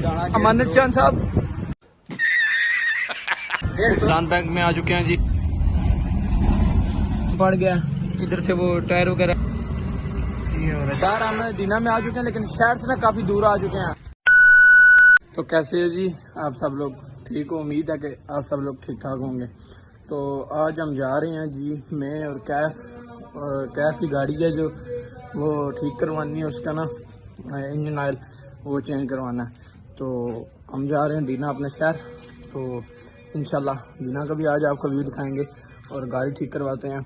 अमानत चांद साहब जान बैंक में आ चुके हैं जी। पड़ गया इधर से वो टायर वगैरह। यार हम दीना में आ चुके हैं लेकिन शहर से ना काफी दूर आ चुके हैं। तो कैसे है जी आप सब लोग ठीक हो? उम्मीद है कि आप सब लोग ठीक ठाक होंगे। तो आज हम जा रहे हैं जी, मैं और कैफ की गाड़ी है जो वो ठीक करवानी है, उसका ना इंजन ऑयल वो चेंज करवाना है। तो हम जा रहे हैं दीना अपने शहर। तो इंशाल्लाह दीना का भी आज आपको व्यू दिखाएंगे और गाड़ी ठीक करवाते हैं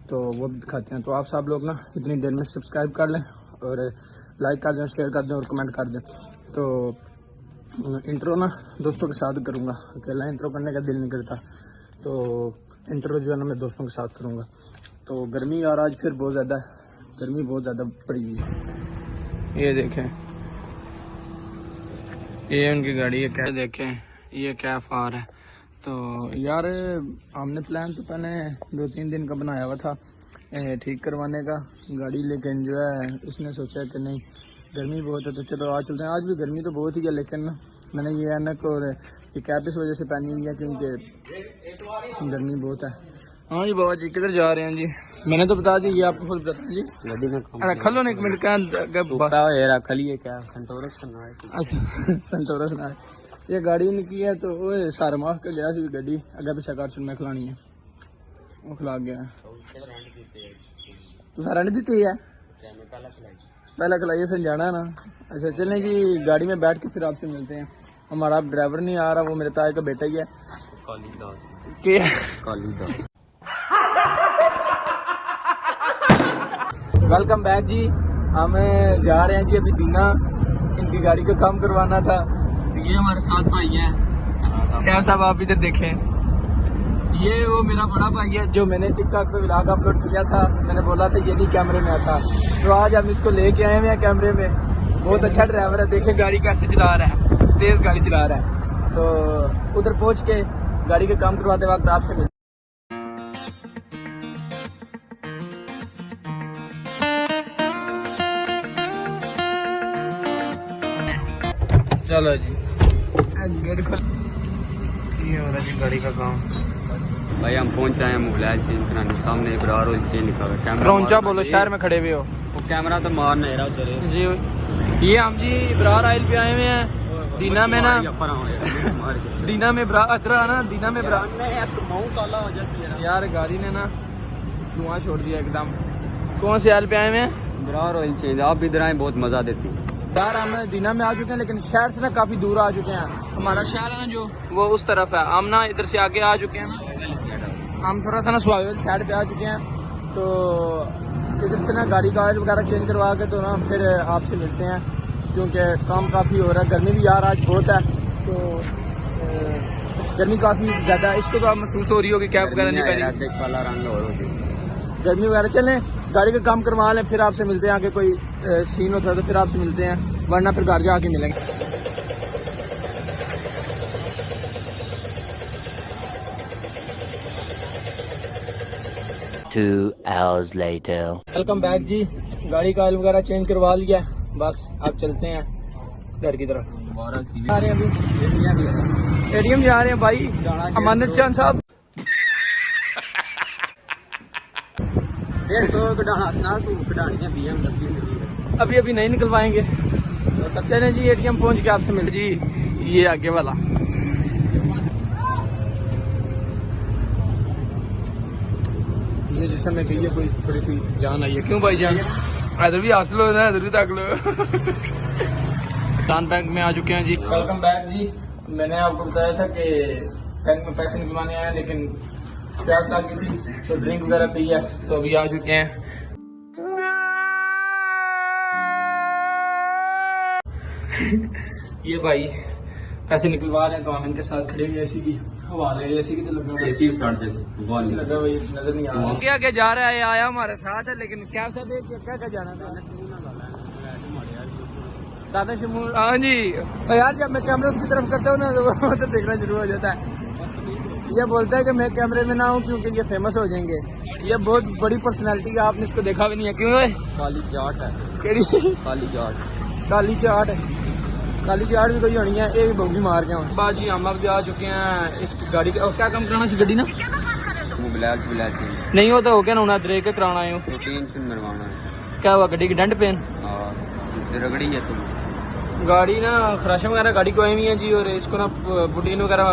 तो वो भी दिखाते हैं। तो आप सब लोग ना इतनी देर में सब्सक्राइब कर लें और लाइक कर दें, शेयर कर दें और कमेंट कर दें। तो इंट्रो ना दोस्तों के साथ करूँगा, अकेला इंट्रो करने का दिल नहीं करता, तो इंट्रो जो है ना मैं दोस्तों के साथ करूँगा। तो गर्मी यार आज फिर बहुत ज़्यादा है, गर्मी बहुत ज़्यादा पड़ी हुई है। ये देखें, ये उनकी गाड़ी है, क्या देखें ये क्या फार है। तो यार हमने प्लान तो पहले 2-3 दिन का बनाया हुआ था ठीक करवाने का गाड़ी, लेकिन जो है इसने सोचा कि नहीं गर्मी बहुत है तो चलो आज चलते हैं। आज भी गर्मी तो बहुत ही है लेकिन मैंने ये ऐनक और ये कैप इस वजह से पहनी हुई है क्योंकि गर्मी बहुत है। हाँ जी बाबा जी किधर जा रहे हैं जी? मैंने तो बता दी, ये आपको खुद बता जी। अरे खलो ने एक मिनट क्या खलिए क्या संटोरस करना है। अच्छा संटोरस ना ये गाड़ी निकली है तो वो सारे माफ कर गया सी गड्डी अगर पिछा कार मैं खिलानी है वो खिला गया। तू सारा नहीं दी है पहला खिलाइए समझाना है ना। अच्छा चलें जी, गाड़ी में बैठ के फिर आपसे मिलते हैं। हमारा ड्राइवर नहीं आ रहा, वो मेरे ताए का बेटा ही है। वेलकम बैक जी। हम जा रहे हैं जी अभी दीना, इनकी गाड़ी का काम करवाना था। ये हमारे साथ भाई हैं, क्या साहब आप इधर देखें, ये वो मेरा बड़ा भाई है जो मैंने टिकटॉक पे व्लॉग अपलोड किया था। मैंने बोला था ये नहीं कैमरे में आता, तो आज हम इसको लेके आए हुए हैं कैमरे में। बहुत अच्छा ड्राइवर है, देखे गाड़ी कैसे चला रहा है, तेज गाड़ी चला रहा है। तो उधर पहुंच के गाड़ी का काम करवाते वक्त आपसे मिल। चलो जी गेट खोल, ये हो रहा जी गाड़ी का काम। भाई हम पहुंच आए हैं मोबाइल चेंज कराने, सामने इब्रार ऑयल चेंज निकाला कैमरा। रौंचा बोलो, शहर में खड़े हुए हो, वो कैमरा तो मार नहीं रहा उधर जी। ये हम जी इब्रार ऑयल पे आए हुए हैं दीना में ना, दीना में ना दीना में यार गाड़ी ने ना धुआं छोड़ दिया एकदम। कौन से ऑयल पे आए हुए हैं? Ibrar oil change. आप इधर आए बहुत मजा देती है यार। हम दीना में आ चुके हैं लेकिन शहर से ना काफी दूर आ चुके हैं। हमारा शहर है ना जो वो उस तरफ है, हम ना इधर से आगे आ चुके हैं ना, हम थोड़ा सा ना स्वावेल साइड पे आ चुके हैं। तो इधर से ना गाड़ी का ऑयल वगैरह चेंज करवा के तो ना फिर आपसे मिलते हैं क्योंकि काम काफ़ी हो रहा है। गर्मी भी यार आज बहुत है, तो गर्मी काफ़ी ज़्यादा है। इसको तो आप महसूस हो रही होगी, कैब वगैरह नहीं पहनी, काला रंग और गर्मी वगैरह। चलें गाड़ी का काम करवा लें, फिर आपसे मिलते हैं। आगे कोई सीन होता है तो फिर आपसे मिलते हैं, वरना फिर घर जाके मिलेंगे। वेलकम बैक जी। गाड़ी का ऑयल वगैरह चेंज करवा लिया, बस अब चलते हैं घर की तरफ। आ रहे हैं अभी एटीएम जा रहे हैं भाई अमानत चांद साहब। अभी अभी नहीं निकलवाएंगे, तो चलें जी एटीएम पहुंच के आपसे मिल जी। ये आगे वाला ये जिससे मैं कहिए कोई थोड़ी सी जान आई है। क्यों भाई जान? इधर भी हासिल हो ना, इधर भी ताक लो। जान बैंक में आ चुके हैं जी। वेलकम बैक जी। मैंने आपको बताया था कि बैंक में पैसे निकलवाने आए लेकिन प्यास लगी थी तो ड्रिंक वगैरह पी है, तो अभी आ चुके हैं। ये भाई पैसे निकलवा रहे हैं तो हम इनके साथ खड़े हुए। एसी की हवा ले रहे, एसी की तो लगा एसी लगा भाई नजर नहीं आ रहा। क्या क्या जा रहा है, आया हमारे साथ है लेकिन क्या साथ है, क्या क्या जाना था? दादा शमूल। हाँ जी यार, जब मैं कैमरा की तरफ करता हूँ ना तो वो तो देखना शुरू हो जाता है। ये बोलता है कि मैं कैमरे में ना हूँ क्योंकि ये फेमस हो जाएंगे। ये बहुत बड़ी पर्सनैलिटी है, आपने इसको देखा भी नहीं है। क्यों है? काली जाट है। काली जाट, काली चाट। काली चाड़ भी कोई होनी है, ये भी बौगी मार के आउं बाजी। हम अब आ चुके हैं इस गाड़ी का। क्या काम कराना सी गड्डी ना? मोबिलाइल चेंज नहीं वो तो हो गया ना, उन्हें देख के कराना है। रूटीन से मरवाना है। क्या हुआ गड्डी की डेंट पेन? और रगड़ी है तुम गाड़ी ना खराशा वगैरह गाड़ी को आई हुई है जी, और इसको ना पुटीन वगैरह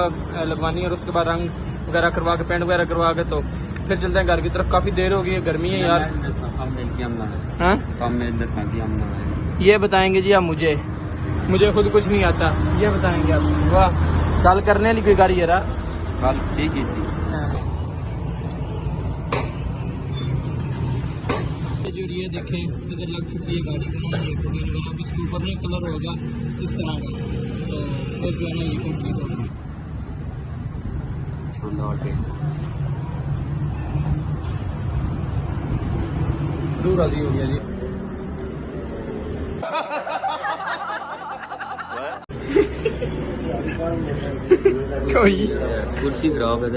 लगवानी है और उसके बाद रंग वगैरह करवा के पेंट वगैरह करवा के तो फिर चलते हैं घर की तरफ। काफ़ी देर हो गई है, गर्मी है यार। हाँ ये बताएंगे जी आप मुझे खुद कुछ नहीं आता, ये बताएंगे आप। वाह कल करने वाली कोई गाड़ी है रा कल ठीक है जी। ये देखें इधर लग चुकी है गाड़ी को, अब इसके ऊपर में कलर होगा इस तरह का, तो फिर जो है ना ये कंप्लीट होगा। रूह राजी हो गया जी। कोई कुर्सी खराब है,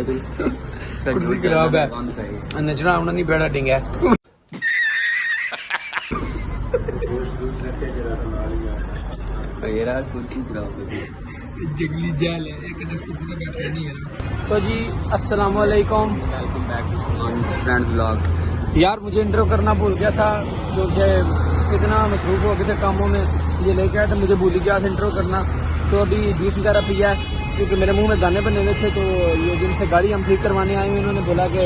कुर्सी खराब है, नचना उन्हें नहीं बैठा टिंगा कुर्सी खराब है, जंगली जाल है, एक कुर्सी पे बैठा नहीं है। तो जी अस्सलाम वालेकुम, welcome back to friends vlog. यार मुझे इंट्रो करना भूल गया था क्योंकि इतना मसरूफ हो गए थे कामों में, ये लेके आया था, मुझे भूल ही गया था इंट्रो करना। तो अभी जूस वगैरह पिया है क्योंकि मेरे मुंह में दाने बने हुए थे। तो ये जिनसे गाड़ी हम ठीक करवाने आए हुए, उन्होंने बोला कि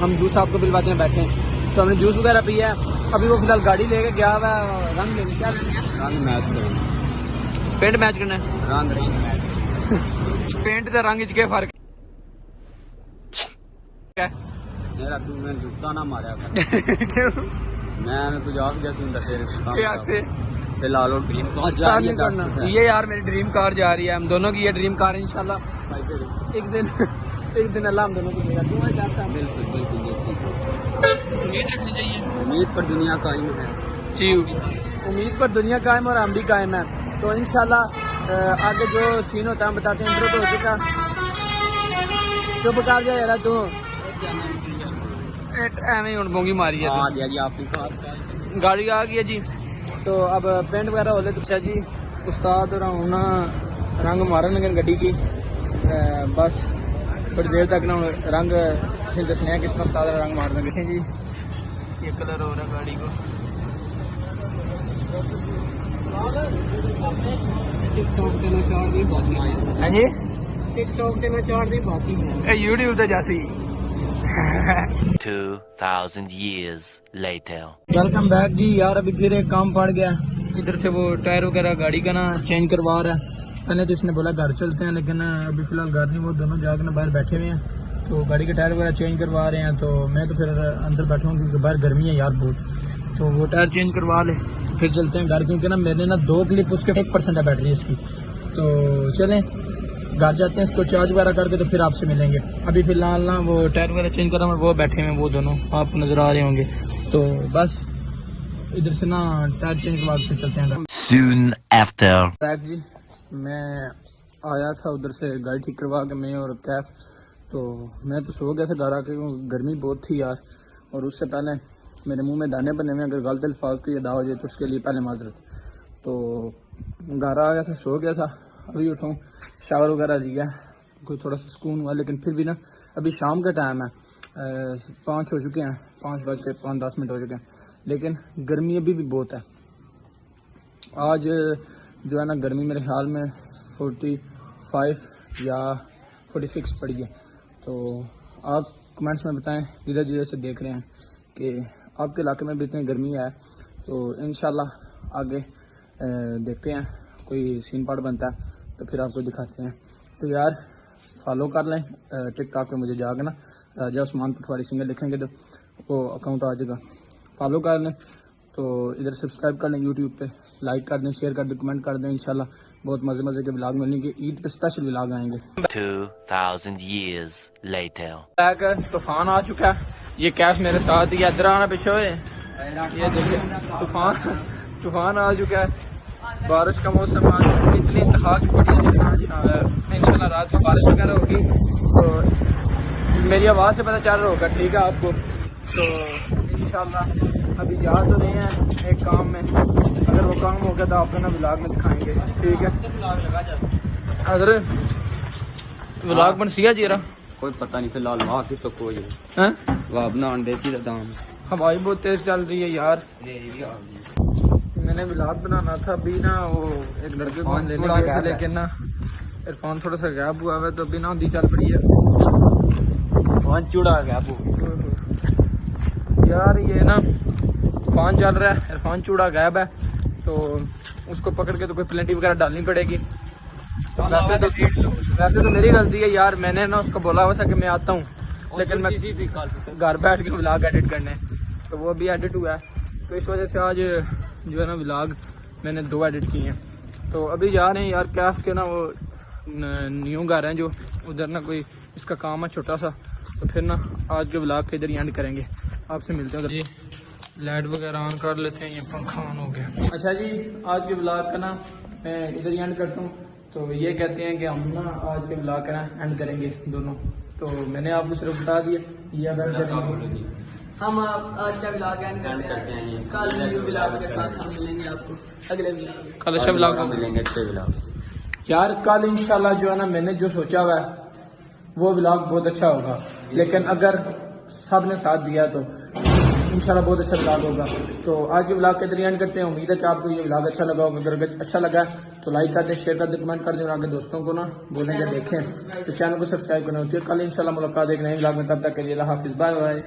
हम जूस आपको पिलवाते हैं, बैठे हैं। तो हमने जूस वगैरह पिया है। अभी वो फिलहाल गाड़ी लेके गया हुआ है रंग लेने। क्या रंग मैच करना, पेंट मैच करना है। रंग पेंट का रंग के फर्क है। मेरा तू मैं जूता ना मारा क्यों? मैं कुछ आख जैसे सुंदर से फिलहाल ड्रीम कार ये यार मेरी ड्रीम कार जा रही है, हम दोनों की ये ड्रीम कार है इंशाल्लाह एक दिन अल्लाह हम दोनों को देगा। बिल्कुल बिल्कुल उम्मीद रखनी चाहिए, उम्मीद पर दुनिया कायम है जी, उम्मीद पर दुनिया कायम और हम भी कायम है। तो इंशाल्लाह आगे जो सीन होता है हम बताते हैं। इंट्रो तो हो चुका, चुप कर जा यार तू, एवं ही बोंगी मारी है। आ गया जी आपकी गाड़ी आ गई है जी। तो अब पेंट वगैरह हो अच्छा जी, उस्ताद और ना रंग मारन गड्डी की, बस थोड़ी देर तक ना रंग दसने हैं किस तरह उस्ताद रंग मारना। देखें जी ये कलर हो रहा है गाड़ी को। टिकटॉक के नचार दी बात है जी, टिकटॉक के नचार दी बात है, यूट्यूब तो जाती 2000 years later. वेलकम बैक जी। यार अभी फिर एक काम पड़ गया, इधर से वो टायर वगैरह गाड़ी का ना चेंज करवा रहा है। पहले तो इसने बोला घर चलते हैं, लेकिन अभी फिलहाल घर नहीं, वो दोनों जाकर ना बाहर बैठे हुए हैं, तो गाड़ी के टायर वगैरह चेंज करवा रहे हैं। तो मैं तो फिर अंदर बैठा हूँ क्योंकि बाहर गर्मी है यार बहुत। तो वो टायर चेंज करवा ले फिर चलते हैं घर, क्योंकि ना मेरे ना 2 क्लिप उसके 1% है बैटरी इसकी। तो चलें घर जाते हैं, इसको चार्ज वगैरह करके तो फिर आपसे मिलेंगे। अभी फिलहाल ना वो टायर वगैरह चेंज कर रहा हूँ, वो बैठे हैं वो दोनों, आपको नजर आ रहे होंगे। तो बस इधर से ना टायर चेंज के बाद फिर चलते हैं। Soon after. बैक जी मैं आया था उधर से गाड़ी ठीक करवा के, मैं और कैफ। तो मैं तो सो गया था घर आके, गर्मी बहुत थी यार, और उससे पहले मेरे मुंह में दाने बने हुए, अगर गलत अल्फाज को अदा हो जाए तो उसके लिए पहले माजरत। तो घर आ गया था, सो गया था, अभी उठाऊँ शावर वगैरह लिया, कोई थोड़ा सा सुकून हुआ। लेकिन फिर भी ना अभी शाम का टाइम है, 5 हो चुके हैं, 5:05 हो चुके हैं, लेकिन गर्मी अभी भी बहुत है। आज जो है ना गर्मी मेरे ख्याल में 45 या 46 पड़ी है। तो आप कमेंट्स में बताएं धीरे धीरे से देख रहे हैं कि आपके इलाके में भी इतनी गर्मी है। तो इंशाल्लाह आगे देखते हैं, कोई सीन पार्ट बनता है तो फिर आपको दिखाते हैं। तो यार फॉलो कर लें टिकटॉक पे, मुझे जाकर ना राजा उस्मान पटवारी सिंगर लिखेंगे तो वो अकाउंट आ जाएगा, फॉलो कर लें। तो इधर सब्सक्राइब कर लें, यूट्यूब पे लाइक कर दें, शेयर कर दें, कमेंट कर दें। इंशाल्लाह बहुत मज़े के व्लॉग मिलेंगे, ईद पे स्पेशल व्लॉग आएंगे। 2000 years later. तूफान आ चुका है, ये कैफ मेरे साथ ही, इधर आना पीछे हुए, ये देखिए तूफान आ चुका है, बारिश का मौसम आ चुका है, इतनी इंतहा की पड़ी है। इंशाल्लाह रात को बारिश वगैरह होगी, तो मेरी आवाज़ से पता चल रहा होगा, ठीक है आपको। तो इंशाल्लाह अभी जा तो नहीं है एक काम में, अगर वो काम हो गया तो आपको ना व्लॉग में दिखाएंगे, ठीक है। अगर व्लॉग बन सिया जीरा कोई पता नहीं फिलहाल वहाँ की तो कोई हैं, वहाँ बना देती था दाम। हवाई बहुत तेज चल रही है यार। मैंने व्लॉग बनाना था अभी ना, वो एक लड़के को हम लेने गए थे, लेकिन ना इरफान थोड़ा सा गैप हुआ है तो अभी ना दी चल पड़ी है। चूड़ा गया यार ये ना तूफान चल रहा है, इरफान चूड़ा गायब है, तो उसको पकड़ के तो कोई प्लेंटी वगैरह डालनी पड़ेगी। वैसे तो मेरी गलती है यार, मैंने ना उसको बोला हुआ था कि मैं आता हूँ, लेकिन मैं घर बैठ के व्लॉग एडिट करने, तो वो अभी एडिट हुआ है, तो इस वजह से आज जो है ना व्लॉग मैंने 2 एडिट किए हैं। तो अभी जा रहे हैं यार कैफ के ना वो न्यू घर हैं जो उधर ना, कोई इसका काम है छोटा सा, तो फिर ना आज के व्लॉग के इधर ही एंड करेंगे। आपसे मिलते हैं उधर। जी लाइट वगैरह ऑन कर लेते हैं, ये पंखा ऑन हो गया। अच्छा जी, आज के व्लॉग का ना मैं इधर ही एंड करता हूँ। तो ये कहते हैं कि हम ना आज के व्लॉग का ना एंड करेंगे दोनों, तो मैंने आपको सिर्फ बता दिया ये अगर हम आज का व्लॉग एंड करते हैं। कल न्यू व्लॉग के साथ हम मिलेंगे आपको अगले व्लॉग में। कल अच्छा व्लॉग मिलेंगे अच्छे व्लॉग यार। कल इंशाल्लाह जो है ना मैंने जो सोचा हुआ है वो व्लॉग बहुत अच्छा होगा, लेकिन अगर सब ने साथ दिया तो इंशाल्लाह बहुत अच्छा व्लॉग होगा। तो आज के व्लॉग के इधर एंड करते हैं। उम्मीद है कि आपको ये व्लॉग अच्छा लगा होगा। अगर अच्छा लगा तो लाइक कर दें, शेयर कर दें, कमेंट कर दें और आगे दोस्तों को ना बोलेंगे देखें, तो चैनल को सब्सक्राइब करना होती है। कल इंशाल्लाह मुलाकात एक नए व्लॉग में, तब तक के लिए अल्लाह हाफिज़, बाय बाय।